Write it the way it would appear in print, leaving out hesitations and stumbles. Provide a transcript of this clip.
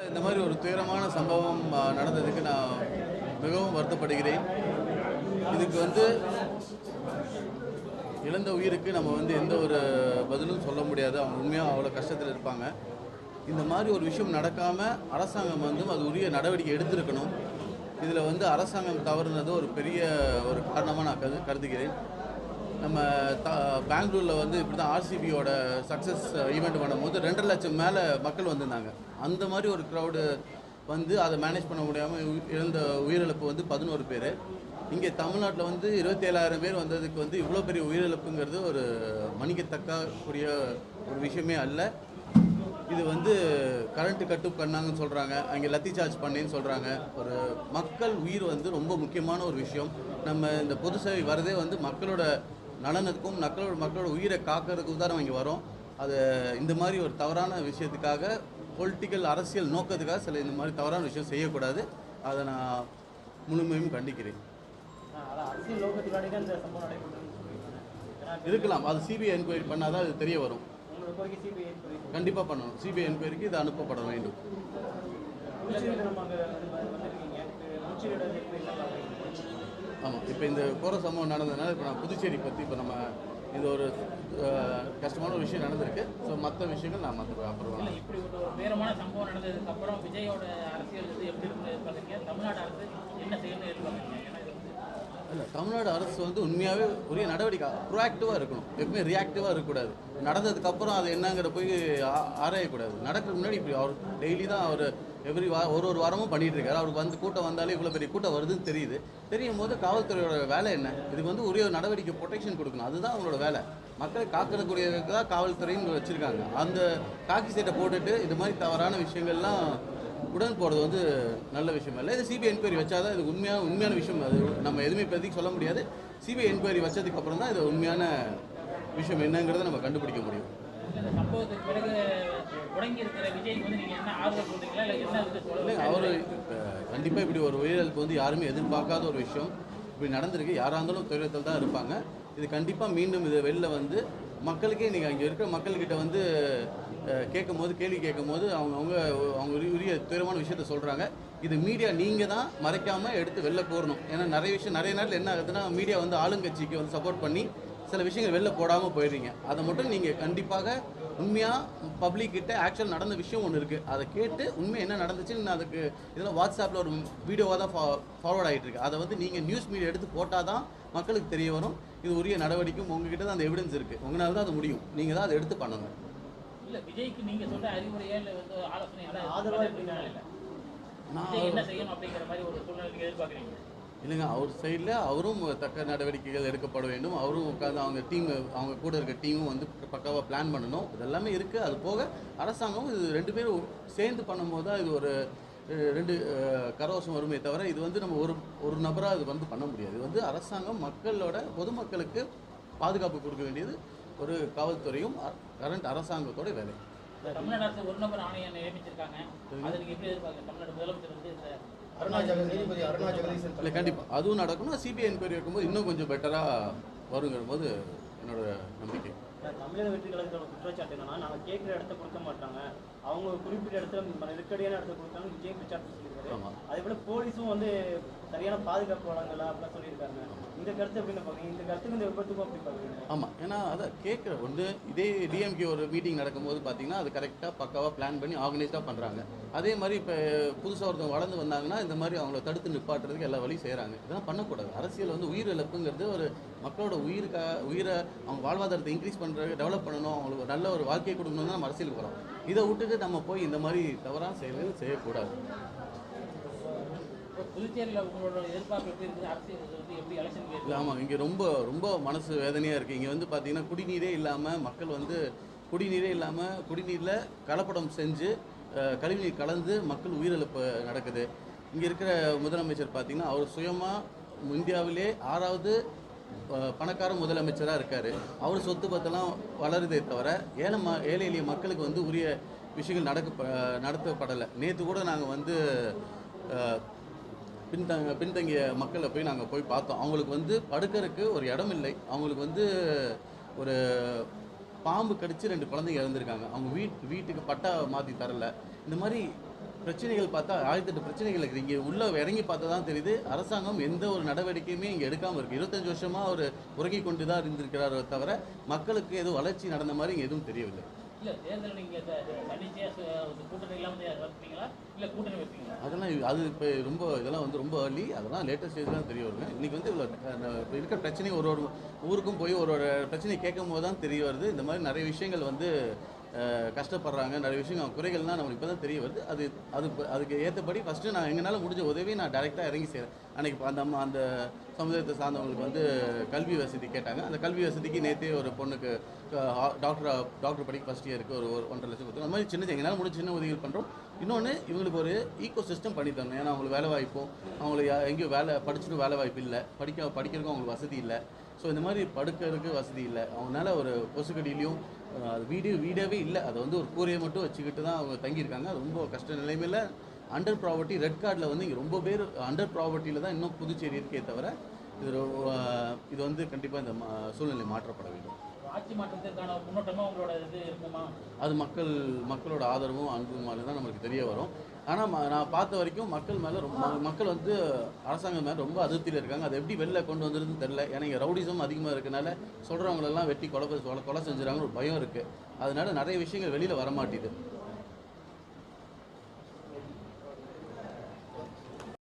இந்த மாதிரி ஒரு துயரமான சம்பவம் நடந்ததுக்கு நான் மிகவும் வருத்தப்படுகிறேன். இதுக்கு இழந்த உயிருக்கு நம்ம எந்த ஒரு பதிலும் சொல்ல முடியாது. அவங்க உண்மையாக அவ்வளோ கஷ்டத்தில் இருப்பாங்க. இந்த மாதிரி ஒரு விஷயம் நடக்காமல் அரசாங்கம் அது உரிய நடவடிக்கை எடுத்திருக்கணும். இதில் அரசாங்கம் தவறுனது ஒரு பெரிய ஒரு காரணமாக நான் கருதுகிறேன். நம்ம பெங்களூரில் இப்படி தான் ஆர்சிபியோட சக்ஸஸ் ஈவெண்ட் பண்ணும்போது 2.5 லட்சம் மேலே மக்கள் வந்திருந்தாங்க. அந்த மாதிரி ஒரு க்ரௌடு அதை மேனேஜ் பண்ண முடியாமல் இழந்த உயிரிழப்பு 11 பேர். இங்கே தமிழ்நாட்டில் 27,000 பேர் வந்ததுக்கு இவ்வளோ பெரிய உயிரிழப்புங்கிறது ஒரு மன்னிக்கத்தக்கக்கூடிய ஒரு விஷயமே அல்ல. இது கரண்ட்டு கட்டு பண்ணாங்கன்னு சொல்கிறாங்க, அங்கே லத்தி சார்ஜ் பண்ணேன்னு சொல்கிறாங்க. ஒரு மக்கள் உயிர் ரொம்ப முக்கியமான ஒரு விஷயம். நம்ம இந்த பொது சேவை வரதே மக்களோட நலனுக்கும் மக்களோட உயிரை காக்கிறதுக்கு தான் நம்ம இங்கே வரோம். அது இந்த மாதிரி ஒரு தவறான விஷயத்துக்காக பொலிட்டிக்கல் அரசியல் நோக்கத்துக்காக சில இந்த மாதிரி தவறான விஷயம் செய்யக்கூடாது. அதை நான் முழுமையும் கண்டிக்கிறேன். இருக்கலாம், அது சிபிஐ என்கொயரி பண்ணால் தான் அது தெரிய வரும். கண்டிப்பாக பண்ணணும். சிபிஐ என்கொயரிக்கு இது அனுப்பப்பட வேண்டும். ஆமாம், இப்போ இந்த கோர சம்பவம் நடந்ததுனால இப்போ நான் புதுச்சேரி பற்றி இப்போ நம்ம இது ஒரு கஷ்டமான ஒரு விஷயம் நடந்திருக்கு. ஸோ மற்ற விஷயங்கள் நான் அப்புறம் இப்படி ஒரு வேறமான சம்பவம் நடந்ததுக்கு அப்புறம் விஜயோட அரசியல் எப்படி இருக்குன்னு தமிழ்நாடு அரசு என்ன செய்யணும்னு எதிர்பார்க்குறீங்க? இல்லை, தமிழ்நாடு அரசு உண்மையாகவே உரிய நடவடிக்கை ப்ரோஆக்டிவாக இருக்கணும். எப்பவுமே ரியாக்டிவாக இருக்கக்கூடாது. நடந்ததுக்கப்புறம் அது என்னங்கிற போய் ஆராயக்கூடாது. நடக்கிறதுக்கு முன்னாடி இப்படி அவர் டெய்லி தான் அவர் ஒரு வாரமும் பண்ணிகிட்டு இருக்காரு. அவருக்கு கூட்டம் வந்தாலே இவ்வளோ பெரிய கூட்டம் வருதுன்னு தெரியும் போது காவல்துறையோட வேலை என்ன? இதுக்கு உரிய நடவடிக்கை ப்ரொடெக்ஷன் கொடுக்கணும். அதுதான் அவங்களோட வேலை. மக்களை காக்கிறதுக்குரியதுக்கு தான் காவல்துறைன்னு வச்சுருக்காங்க. அந்த காக்கி சீட்டை போட்டுட்டு இது மாதிரி தவறான விஷயங்கள்லாம் உடன் போகிறது நல்ல விஷயம் இல்லை. இது சிபிஐ என்கொயரி வச்சாதான் இது உண்மையான விஷயம். அது நம்ம எதுவுமே இப்போதைக்கு சொல்ல முடியாது. சிபிஐ என்கொயரி வச்சதுக்கு அப்புறம் தான் இது உண்மையான விஷயம் என்னங்கிறத நம்ம கண்டுபிடிக்க முடியும். அவர் கண்டிப்பாக இப்படி ஒரு உயிரிழப்பு யாருமே எதிர்பார்க்காத ஒரு விஷயம். இப்படி நடந்திருக்கு. யாராக இருந்தாலும் துயரத்தில் தான் இருப்பாங்க. இது கண்டிப்பாக மீண்டும் இது வெளில மக்களுக்கே நீங்கள் அங்கே இருக்கிற மக்கள்கிட்ட கேள்வி கேட்கும்போது அவங்க உரிய துயரமான விஷயத்த சொல்கிறாங்க. இது மீடியா நீங்கள் தான் மறைக்காமல் எடுத்து வெளில போடணும். ஏன்னா நிறைய நேரத்தில் என்ன ஆகுதுன்னா மீடியா ஆளுங்கட்சிக்கு சப்போர்ட் பண்ணி சில விஷயங்கள் வெளில போடாமல் போயிடுறீங்க. அதை மட்டும் நீங்கள் கண்டிப்பாக உண்மையாக பப்ளிக்கிட்ட ஆக்சுவல் நடந்த விஷயம் ஒன்று இருக்குது, அதை கேட்டு உண்மை என்ன நடந்துச்சுன்னு அதுக்கு இதில் வாட்ஸ்அப்பில் ஒரு வீடியோவாக தான் ஃபார்வர்ட் ஆகிட்டு இருக்கு. அதை நீங்கள் நியூஸ் மீடியா எடுத்து போட்டால் தான் மக்களுக்கு தெரிய வரும். இது உரிய நடவடிக்கையும் உங்ககிட்ட தான் அந்த எவிடன்ஸ் இருக்குது. உங்களால் தான் அது முடியும். நீங்கள் தான் அதை எடுத்து பண்ணணும். இல்லை, விஜய்க்கு நீங்கள் சொல்கிற அறிவுரையா இல்லை ஆலோசனை நான் என்ன செய்யணும் அப்படிங்கிற மாதிரி ஒரு சூழ்நிலை எதிர்பார்க்குறீங்க? இல்லைங்க, அவர் சைடில் அவரும் தக்க நடவடிக்கைகள் எடுக்கப்பட வேண்டும். அவரும் உட்காந்து அவங்க கூட இருக்க டீமும் பக்காவாக பிளான் பண்ணணும். இதெல்லாமே இருக்குது. அது போக அரசாங்கமும் இது 2 பேரும் சேர்ந்து பண்ணும்போது தான் இது ஒரு 2 கரவசம் வருமே தவிர இது நம்ம ஒரு நபராக இது பண்ண முடியாது. இது அரசாங்கம் பொதுமக்களுக்கு பாதுகாப்பு கொடுக்க வேண்டியது ஒரு காவல்துறையும் கரண்ட் அரசாங்கத்தோட வேலை. தமிழ்நாடு அரசு ஒரு நபர் ஆணையம் நியமிச்சிருக்காங்க. அதை நீங்கள் எப்படி எதிர்பார்க்குறீங்க? தமிழ்நாடு முதலமைச்சர் இல்லை, கண்டிப்பாக அதுவும் நடக்கணும். சிபிஐ என்கொயரி வைக்கும்போது இன்னும் கொஞ்சம் பெட்டராக வருங்கிற போது என்னோட நம்பிக்கை. தமிழக வெற்றி கழகத்தோட குற்றச்சாட்டு என்னன்னா, நாங்கள் கேட்குற இடத்த கொடுக்க மாட்டாங்க, அவங்க குறிப்பிட்ட இடத்துல நெருக்கடியான இடத்த கொடுத்தாங்க விஜய் குற்றச்சாட்டு சொல்லியிருக்காரு. அதே போல போலீஸும் சரியான பாதுகாப்பு வழங்கல அப்படிலாம் சொல்லியிருக்காங்க. இந்த கருத்து எப்படின்னு பார்க்குறீங்க? இந்த கருத்துக்கு இந்த விபத்துக்கும் அப்படி பார்க்குறீங்க? ஆமாம், ஏன்னா அதை கேட்குற இதே டிஎம்கே ஒரு மீட்டிங் நடக்கும்போது பார்த்தீங்கன்னா அது கரெக்டாக பக்காவாக பிளான் பண்ணி ஆர்கனைஸ்டாக பண்ணுறாங்க. அதே மாதிரி இப்போ புதுசாக ஒருத்தவங்க வளர்ந்து வந்தாங்கன்னா இந்த மாதிரி அவங்கள தடுத்து நிப்பாட்டுறதுக்கு எல்லா வழியும் செய்கிறாங்க. இதெல்லாம் பண்ணக்கூடாது. அரசியல் உயிரிழப்புங்கிறது ஒரு மக்களோட உயிரை அவங்க வாழ்வாதாரத்தை இன்க்ரீஸ் பண்ணுறது, டெவலப் பண்ணணும், அவங்களுக்கு நல்ல ஒரு வாழ்க்கையை கொடுக்கணும் தான் நம்ம அரசியலுக்கு வரோம். இதை விட்டுட்டு நம்ம போய் இந்த மாதிரி தவறான செயல்கள் செய்யக்கூடாது. புதுச்சேரியில் உங்களோட எதிர்பார்ப்பு எப்படி இருக்குது? அரசியல் எப்படி எலெக்ஷன்? ஆமாம், இங்கே ரொம்ப ரொம்ப மனசு வேதனையாக இருக்குது. இங்கே பார்த்தீங்கன்னா குடிநீரே இல்லாமல் மக்கள் குடிநீரில் கலப்படம் செஞ்சு கழிவுநீர் கலந்து மக்கள் உயிரிழப்பு நடக்குது. இங்கே இருக்கிற முதலமைச்சர் பார்த்திங்கன்னா அவர் சுயமாக இந்தியாவிலே 6வது பணக்கார முதலமைச்சராக இருக்கார். அவர் சொத்து பத்தெல்லாம் வளருதே தவிர ஏழை எளிய மக்களுக்கு உரிய விஷயங்கள் நடத்தப்படலை. நேற்று கூட நாங்கள் பின்தங்கிய மக்களை போய் பார்த்தோம். அவங்களுக்கு படுக்கிறதுக்கு ஒரு இடம் இல்லை. அவங்களுக்கு ஒரு பாம்பு கடிச்சு 2 குழந்தைங்க இறந்துருக்காங்க. அவங்க வீட்டுக்கு பட்டா மாற்றி தரல. இந்த மாதிரி பிரச்சனைகள் பார்த்தா 1008 பிரச்சனைகள் இருக்குது. இங்கே உள்ளே இறங்கி பார்த்தா தான் தெரியுது அரசாங்கம் எந்த ஒரு நடவடிக்கையுமே இங்கே எடுக்காமல் இருக்குது. 25 வருஷமாக அவர் உறங்கி கொண்டு தான் இருந்திருக்கிறாரோ தவிர மக்களுக்கு எதுவும் வளர்ச்சி நடந்த மாதிரி இங்கே எதுவும் தெரியவில்லை. இல்லை தேர்தல் நீங்கள் தன்னிச்சையாக கூட்டணி இல்லாமல் வைப்பீங்களா இல்லை கூட்டணி வைப்பீங்களா? அதெல்லாம் அது இப்போ இதெல்லாம் வந்து ரொம்ப ஏர்லி. அதெல்லாம் லேட்டஸ்ட் ஸ்டேஜ் தான் தெரிய வருங்க. இன்றைக்கி வந்து இவ்வளோ இப்போ இருக்கிற பிரச்சனை ஒரு ஊருக்கும் போய் ஒரு பிரச்சனையை கேட்கும் போது தான் தெரிய வருது. இந்த மாதிரி நிறைய விஷயங்கள் வந்து கஷ்டப்படுறாங்க, நிறைய விஷயங்கள் குறைகள்லாம் நம்மளுக்கு இப்போ தான் தெரிய வருது. அதுக்கு ஏற்றபடி ஃபஸ்ட்டு நான் எங்களால் முடிஞ்ச உதவி நான் டைரெக்டாக இறங்கி செய்கிறேன். அன்றைக்கி அந்த சமுதாயத்தை சார்ந்தவங்களுக்கு வந்து கல்வி வசதி கேட்டாங்க. அந்த கல்வி வசதிக்கு நேற்றே ஒரு பொண்ணுக்கு டாக்டர் படிக்க ஃபஸ்ட் இயருக்கு ஒரு 1.5 லட்சம் கொடுத்தோம். அந்த மாதிரி சின்ன எங்களால் முடிஞ்ச சின்ன உதவிகள் பண்ணுறோம். இன்னொன்று இவங்களுக்கு ஒரு ஈகோ சிஸ்டம் பண்ணி தரணும். ஏன்னா அவங்களுக்கு வேலை வாய்ப்பும் அவங்களுக்கு எங்கேயும் படிச்சுட்டு வேலை வாய்ப்பு இல்லை, படிக்கிறதுக்கும் அவங்களுக்கு வசதி இல்லை. ஸோ இந்த மாதிரி படுக்கிறதுக்கு வசதி இல்லை. அவங்களால ஒரு கொசுக்கடியிலையும் வீடாகவே இல்லை. அதை வந்து ஒரு கூரையை மட்டும் வச்சுக்கிட்டு தான் அவங்க தங்கியிருக்காங்க. ரொம்ப கஷ்ட நிலைமையில் அண்டர் ப்ராவர்ட்டி ரெட் கார்டில் வந்து இங்கே ரொம்ப பேர் அண்டர் ப்ராவர்ட்டியில் தான் இன்னும் புதுச்சேரி இருக்கே தவிர இது வந்து கண்டிப்பாக இந்த சூழ்நிலை மாற்றப்பட வேண்டும். ஆட்சி மாற்றத்திற்கான முன்னோட்டமாக உங்களோட இது இருக்குமா? அது மக்களோட ஆதரவும் அன்புமால தான் நமக்கு தெரிய வரும். ஆனால் நான் பார்த்த வரைக்கும் மக்கள் வந்து அரசாங்கம் மேலே ரொம்ப அதிருப்தியில் இருக்காங்க. அதை எப்படி வெளில கொண்டு வந்துருதுன்னு தெரியல. ஏன்னா இங்கே ரவுடிசம் அதிகமாக இருக்கனால சொல்கிறவங்களெல்லாம் வெட்டி கொலை செஞ்சுறாங்கன்னு ஒரு பயம் இருக்குது. அதனால நிறைய விஷயங்கள் வெளியில் வரமாட்டேது.